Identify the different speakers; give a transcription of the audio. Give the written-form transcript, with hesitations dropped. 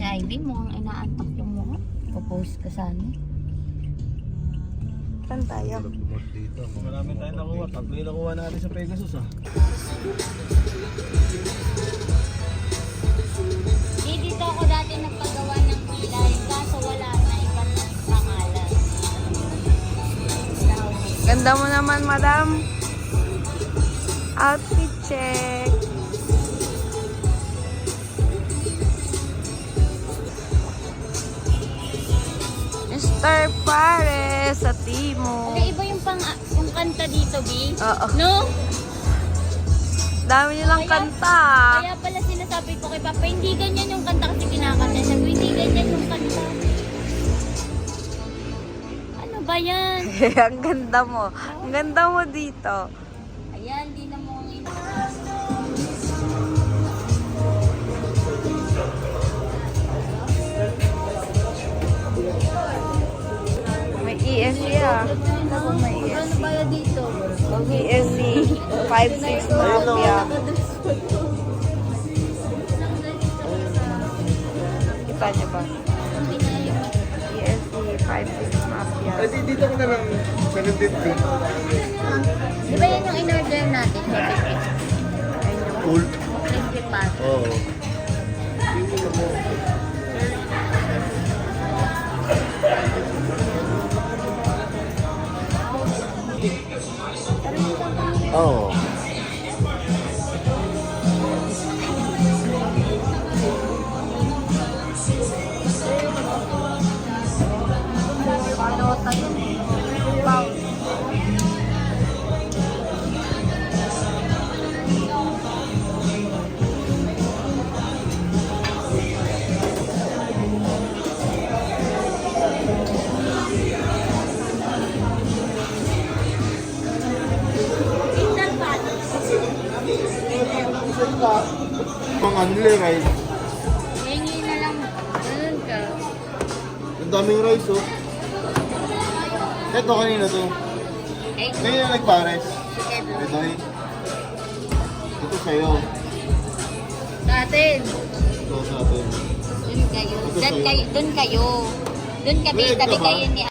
Speaker 1: Si Ivy, mukhang inaantak yung mukha. Popost ka sana.
Speaker 2: Saan tayo?
Speaker 3: Marami tayong nakuha. Tatlo yung nakuha natin sa Pegasus ah.
Speaker 1: Dito ako dati nagpagawa ng kilay. Kaso wala na. Iba na yung pangalan.
Speaker 2: Ganda mo naman, madam. Outfit check. Mr. Pares sa Timo.
Speaker 1: Kasi iba yung yung kanta dito, B.
Speaker 2: Oo.
Speaker 1: No?
Speaker 2: Dami nilang kanta.
Speaker 1: Kaya pala sinasabi ko kay Papa, hindi ganyan yung kanta kasi kinakanta. Sabi, hindi ganyan yung kanta. Ano ba yan?
Speaker 2: Ang ganda mo. Ang ganda mo dito.
Speaker 1: Ayan, di na mo ang
Speaker 2: May ESC ah. May
Speaker 1: Ano
Speaker 2: ESC.
Speaker 1: ba yan dito?
Speaker 2: ESC 5-6 Mafia. Kita niyo ba? ESC 5-6 Mafia.
Speaker 3: Kasi dito ko na lang 750.
Speaker 1: Di ba yan yung in-order natin?
Speaker 3: Cool.
Speaker 1: Crispy pat.
Speaker 3: Oo. Oo.
Speaker 1: Palota yun. Wow.
Speaker 3: Mga unli rice.
Speaker 1: Hingi na lang. Ganun ka.
Speaker 3: Ang daming rice oh. Ito kanina to.
Speaker 1: Eh,
Speaker 3: Ngayon na nagpares.
Speaker 1: together.
Speaker 3: Ito eh. Ito sa'yo.
Speaker 1: Sa atin.
Speaker 3: Ito sa atin.
Speaker 1: Doon kayo.
Speaker 3: Ito
Speaker 1: Doon
Speaker 3: sa'yo.
Speaker 1: kayo. Doon kayo. Doon kami.
Speaker 3: Wait ka
Speaker 1: Tabi
Speaker 3: ba?
Speaker 1: kayo ni